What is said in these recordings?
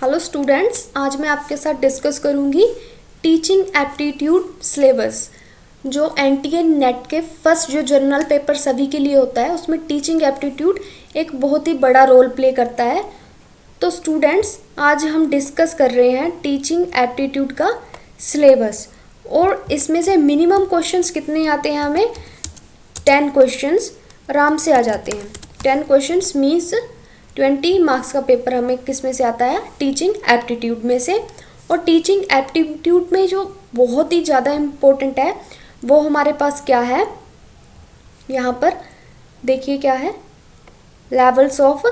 Hello students, आज मैं आपके साथ डिस्कस करूंगी टीचिंग एप्टीट्यूड सिलेबस। जो एनटीए नेट के फर्स्ट जो जनरल पेपर सभी के लिए होता है उसमें टीचिंग एप्टीट्यूड एक बहुत ही बड़ा रोल प्ले करता है। तो स्टूडेंट्स, आज हम डिस्कस कर रहे हैं टीचिंग एप्टीट्यूड का सिलेबस और इसमें से मिनिमम क्वेश्चंस कितने आते हैं हमें 10 क्वेश्चंस आराम से आ जाते हैं। 10 क्वेश्चंस मीन्स 20 मार्क्स का पेपर हमें किस में से आता है, टीचिंग एप्टीट्यूड में से। और टीचिंग एप्टीट्यूड में जो बहुत ही ज़्यादा इम्पोर्टेंट है वो हमारे पास क्या है, यहाँ पर देखिए क्या है, लेवल्स ऑफ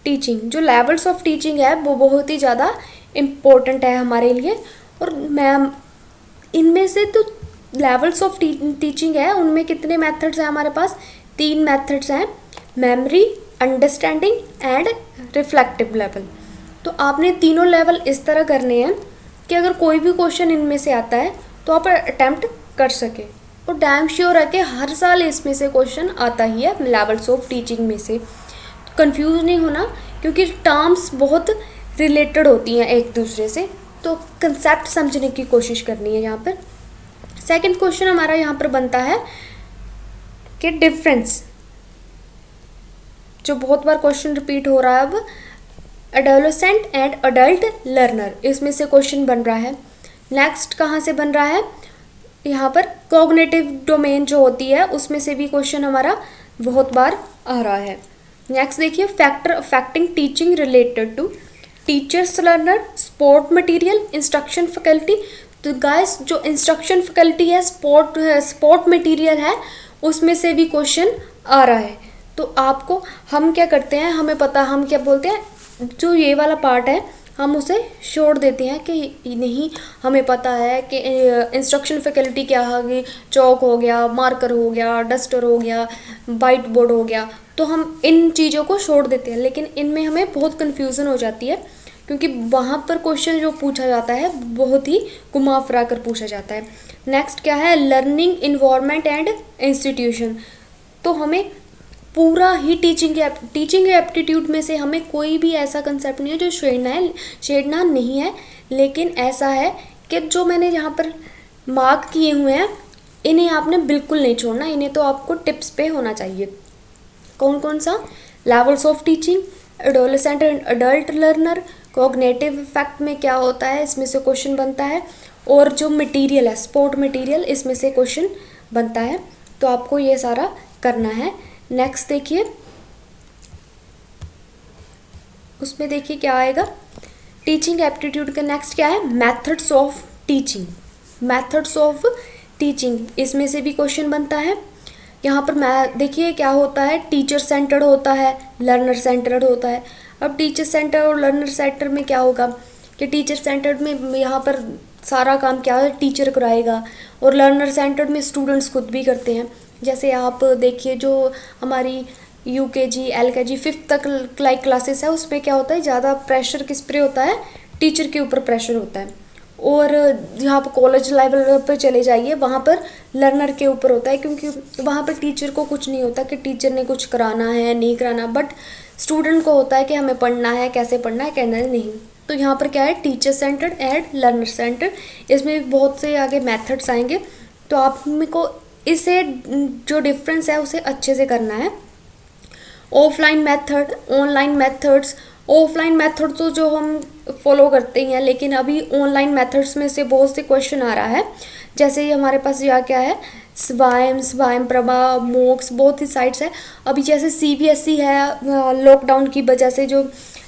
टीचिंग। जो लेवल्स ऑफ टीचिंग है वो बहुत ही ज़्यादा इम्पोर्टेंट है हमारे लिए। और मैम इनमें से तो लेवल्स ऑफ टीचिंग है, उनमें कितने मेथड्स हैं हमारे पास, 3 मेथड्स हैं, memory, understanding and reflective level. तो आपने तीनों लेवल इस तरह करने हैं कि अगर कोई भी क्वेश्चन इनमें से आता है तो आप अटेम्प्ट कर सके। और डैम श्योर है कि हर साल इसमें से क्वेश्चन आता ही है लेवल्स ऑफ टीचिंग में से। कंफ्यूज नहीं होना क्योंकि टर्म्स बहुत रिलेटेड होती हैं एक दूसरे से, तो कंसेप्ट समझने की कोशिश करनी है यहाँ पर। सेकंड क्वेश्चन हमारा यहाँ पर बनता है कि डिफरेंस, जो बहुत बार क्वेश्चन रिपीट हो रहा है अब, एडोलेसेंट एंड अडल्ट लर्नर, इसमें से क्वेश्चन बन रहा है। नेक्स्ट कहाँ से बन रहा है, यहाँ पर कॉग्निटिव डोमेन जो होती है उसमें से भी क्वेश्चन हमारा बहुत बार आ रहा है। नेक्स्ट देखिए, factor affecting teaching related to teachers learner, support material, instruction faculty. तो गाइस, जो इंस्ट्रक्शन फैकल्टी है, स्पोर्ट मटेरियल है, उसमें से भी क्वेश्चन आ रहा है। तो आपको हम क्या करते हैं, हमें पता, हम क्या बोलते हैं, जो ये वाला पार्ट है हम उसे छोड़ देते हैं कि नहीं, हमें पता है कि इंस्ट्रक्शन फैकल्टी क्या होगी, चौक हो गया, मार्कर हो गया, डस्टर हो गया, वाइट बोर्ड हो गया, तो हम इन चीज़ों को छोड़ देते हैं। लेकिन इनमें हमें बहुत कन्फ्यूज़न हो जाती है क्योंकि वहाँ पर क्वेश्चन जो पूछा जाता है बहुत ही घुमा फिरा कर पूछा जाता है। नेक्स्ट क्या है, लर्निंग इन्वायरमेंट एंड इंस्टीट्यूशन। तो हमें पूरा ही टीचिंग एप्टीट्यूड में से हमें कोई भी ऐसा कंसेप्ट नहीं है जो छेड़ना नहीं है, लेकिन ऐसा है कि जो मैंने यहाँ पर मार्क किए हुए हैं इन्हें आपने बिल्कुल नहीं छोड़ना, इन्हें तो आपको टिप्स पे होना चाहिए। कौन कौन सा, levels of teaching, adolescent and adult learner, cognitive effect में क्या होता है, इसमें से क्वेश्चन बनता है, और जो मटेरियल है, स्पोर्ट मटेरियल, इसमें से क्वेश्चन बनता है। तो आपको ये सारा करना है। नेक्स्ट देखिए, उसमें देखिए क्या आएगा, टीचिंग एप्टीट्यूड का नेक्स्ट क्या है, methods of teaching. Methods of teaching, इसमें से भी क्वेश्चन बनता है। यहाँ पर मैं देखिए क्या होता है, टीचर सेंटर्ड होता है, लर्नर सेंटर्ड होता है। अब टीचर सेंटर और लर्नर सेंटर में क्या होगा कि टीचर सेंटर्ड में यहाँ पर सारा काम क्या है, टीचर कराएगा, और लर्नर सेंटर्ड में स्टूडेंट्स खुद भी करते हैं। जैसे आप देखिए जो हमारी यूकेजी, एलकेजी, 5th तक लाइक क्लासेस है, उसमें क्या होता है, ज़्यादा प्रेशर किस पे होता है, टीचर के ऊपर प्रेशर होता है। और यहाँ पर कॉलेज लेवल पर चले जाइए, वहाँ पर लर्नर के ऊपर होता है, क्योंकि वहाँ पर टीचर को कुछ नहीं होता कि टीचर ने कुछ कराना है नहीं कराना, बट स्टूडेंट को होता है कि हमें पढ़ना है, कैसे पढ़ना है, कहना है नहीं। तो यहाँ पर क्या है, teacher centred and learner centred, इसमें बहुत से आगे मेथड्स आएंगे। तो आप को इसे जो डिफरेंस है उसे अच्छे से करना है। Offline method, online methods. Offline method तो जो हम फॉलो करते ही हैं, लेकिन अभी ऑनलाइन मेथड्स में से बहुत से क्वेश्चन आ रहा है। जैसे ये हमारे पास यहाँ क्या है, स्वायम प्रभा, मोक्स, बहुत ही साइट्स है। अभी जैसे सीबीएसई है, लॉकडाउन की वजह से जो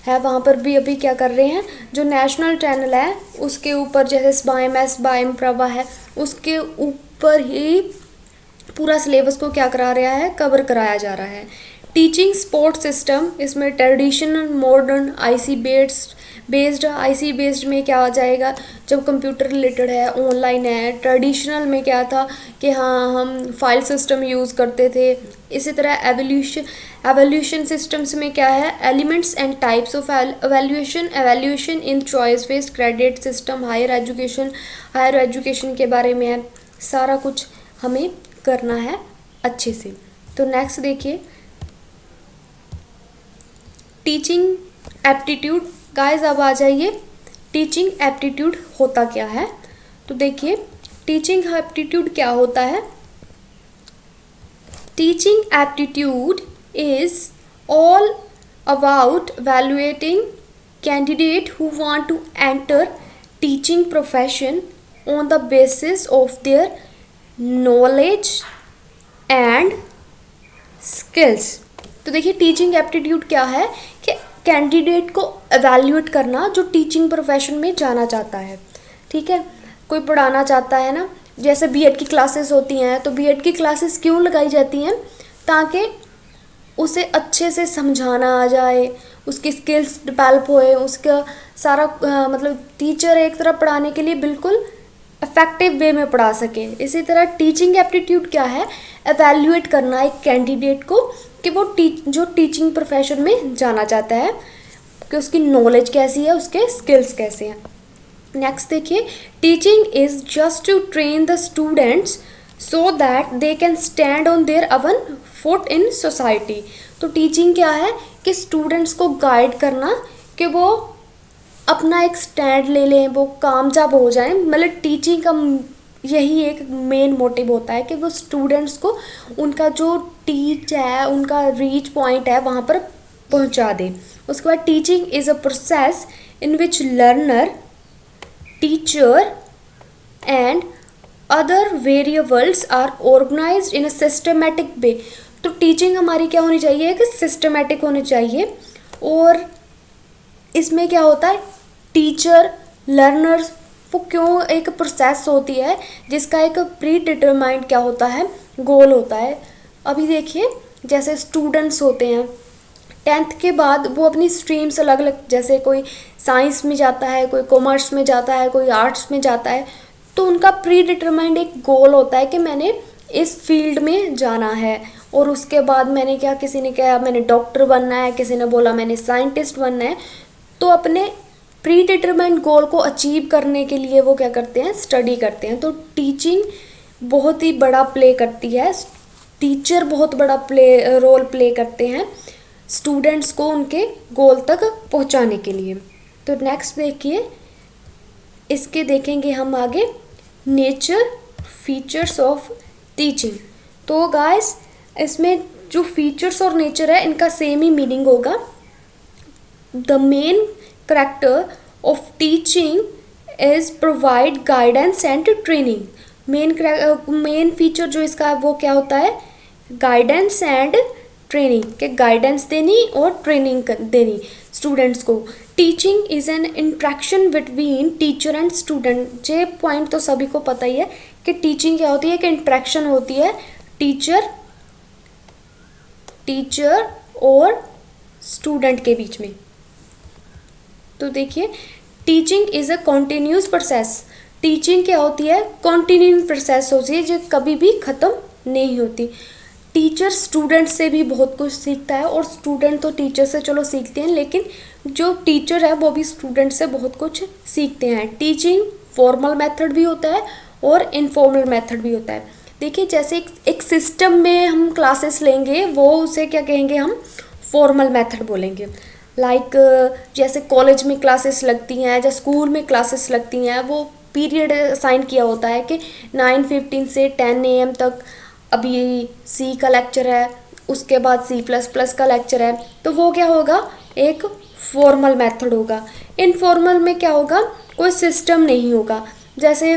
है वहाँ पर भी अभी क्या कर रहे हैं, जो नेशनल चैनल है उसके ऊपर जैसे स्वायम प्रभा है, उसके ऊपर ही पूरा सिलेबस को क्या करा रहा है, कवर कराया जा रहा है। टीचिंग सपोर्ट सिस्टम, इसमें ट्रेडिशनल, मॉडर्न, आईसी बेस्ड में क्या आ जाएगा, जब कंप्यूटर रिलेटेड है, ऑनलाइन है। ट्रेडिशनल में क्या था कि हाँ हम फाइल सिस्टम यूज़ करते थे। इसी तरह एवोल्यूशन सिस्टम्स में क्या है, elements and types of evolution in choice based credit system, higher education के बारे में है। सारा कुछ हमें करना है अच्छे से। तो नेक्स्ट देखिए, टीचिंग एप्टीट्यूड। गाइस अब आ जाइए टीचिंग एप्टीट्यूड होता क्या है। तो देखिए टीचिंग एप्टीट्यूड क्या होता है। Teaching aptitude is all about evaluating candidate who want to enter teaching profession on the basis of their knowledge and skills। तो देखिए टीचिंग एप्टीट्यूड क्या है कि कैंडिडेट को एवेल्यूएट करना जो टीचिंग प्रोफेशन में जाना चाहता है। ठीक है, कोई पढ़ाना चाहता है ना, जैसे बीएड की क्लासेस होती हैं, तो बीएड की क्लासेस क्यों लगाई जाती हैं, ताकि उसे अच्छे से समझाना आ जाए, उसकी स्किल्स डेवलप होए, उसका सारा मतलब टीचर एक तरह पढ़ाने के लिए बिल्कुल इफेक्टिव वे में पढ़ा सके। इसी तरह टीचिंग एप्टीट्यूड क्या है, एवेल्यूएट करना एक कैंडिडेट को कि वो जो टीचिंग प्रोफेशन में जाना चाहता है कि उसकी नॉलेज कैसी है, उसके स्किल्स कैसे हैं। नेक्स्ट देखिए, teaching is just to train the students so that they can stand on their own foot in society. तो टीचिंग क्या है कि स्टूडेंट्स को गाइड करना कि वो अपना एक स्टैंड ले लें, वो कामयाब हो जाएं। मतलब टीचिंग का यही एक मेन मोटिव होता है कि वो स्टूडेंट्स को उनका जो टीच है, उनका रीच पॉइंट है, वहाँ पर पहुँचा दे। उसके बाद teaching is a process in which learner, teacher and other variables are organised in a systematic way. तो टीचिंग हमारी क्या होनी चाहिए कि सिस्टमेटिक होनी चाहिए। और इसमें क्या होता है, टीचर लर्नर्स वो क्यों एक प्रोसेस होती है जिसका एक प्री डिटरमाइंड क्या होता है, गोल होता है। अभी देखिए जैसे स्टूडेंट्स होते हैं 10th के बाद वो अपनी स्ट्रीम्स अलग अलग, जैसे कोई साइंस में जाता है, कोई कॉमर्स में जाता है, कोई आर्ट्स में जाता है, तो उनका प्री डिटरमाइंड एक गोल होता है कि मैंने इस फील्ड में जाना है। और उसके बाद मैंने क्या, किसी ने कहा मैंने डॉक्टर बनना है, किसी ने बोला मैंने साइंटिस्ट बनना है। तो अपने प्री डिटरमाइंड गोल को अचीव करने के लिए वो क्या करते हैं, स्टडी करते हैं। तो टीचिंग बहुत ही बड़ा प्ले करती है, टीचर बहुत बड़ा रोल प्ले करते हैं स्टूडेंट्स को उनके गोल तक पहुंचाने के लिए। तो नेक्स्ट देखिए, इसके देखेंगे हम आगे नेचर फीचर्स ऑफ टीचिंग। तो गाइस इसमें जो फीचर्स और नेचर है इनका सेम ही मीनिंग होगा। The main character of teaching is provide guidance and training. Main feature जो इसका है वो क्या होता है, गाइडेंस एंड ट्रेनिंग, के गाइडेंस देनी और ट्रेनिंग देनी स्टूडेंट्स को। Teaching is an interaction between teacher and student. ये पॉइंट तो सभी को पता ही है कि टीचिंग क्या होती है, कि इंट्रैक्शन होती है टीचर और स्टूडेंट के बीच में। तो देखिए teaching is a continuous process. Teaching क्या होती है, कॉन्टिन्यूइंग प्रोसेस होती है जो कभी भी ख़त्म नहीं होती। टीचर स्टूडेंट से भी बहुत कुछ सीखता है और स्टूडेंट तो टीचर से चलो सीखते हैं, लेकिन जो टीचर है वो भी स्टूडेंट से बहुत कुछ सीखते हैं। टीचिंग फॉर्मल मेथड भी होता है और इनफॉर्मल मेथड भी होता है। देखिए जैसे एक सिस्टम में हम क्लासेस लेंगे वो उसे क्या कहेंगे, हम फॉर्मल मेथड बोलेंगे। लाइक जैसे कॉलेज में क्लासेस लगती हैं या स्कूल में क्लासेस लगती हैं, वो पीरियड असाइन किया होता है कि 9:15 से 10 AM तक अभी सी का लेक्चर है, उसके बाद C++ का लेक्चर है। तो वो क्या होगा, एक फॉर्मल मेथड होगा। इनफॉर्मल में क्या होगा, कोई सिस्टम नहीं होगा। जैसे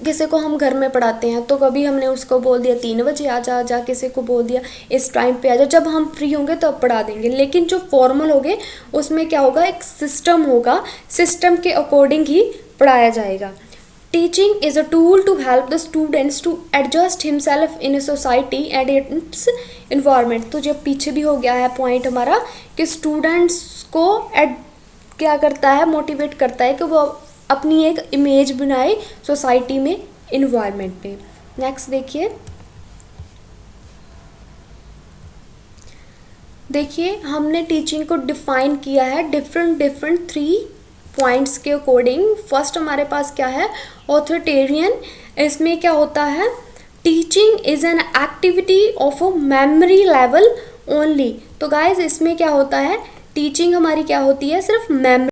किसी को हम घर में पढ़ाते हैं तो कभी हमने उसको बोल दिया 3 बजे आ जा, किसी को बोल दिया इस टाइम पे आ जा, जब हम फ्री होंगे तब तो पढ़ा देंगे। लेकिन जो फॉर्मल होंगे उसमें क्या होगा, एक सिस्टम होगा, सिस्टम के अकॉर्डिंग ही पढ़ाया जाएगा। Teaching is a tool to help the students to adjust himself in a society and its environment. तो जब पीछे भी हो गया है पॉइंट हमारा कि स्टूडेंट्स को क्या करता है, मोटिवेट करता है कि वो अपनी एक इमेज बनाए सोसाइटी में, इन्वायरमेंट में। नेक्स्ट देखिए हमने टीचिंग को डिफाइन किया है डिफरेंट 3 पॉइंट्स के अकॉर्डिंग। फर्स्ट हमारे पास क्या है, ऑथोरिटेरियन। इसमें क्या होता है, teaching is an activity of a memory level only. तो गाइज इसमें क्या होता है, टीचिंग हमारी क्या होती है, सिर्फ मेमोरी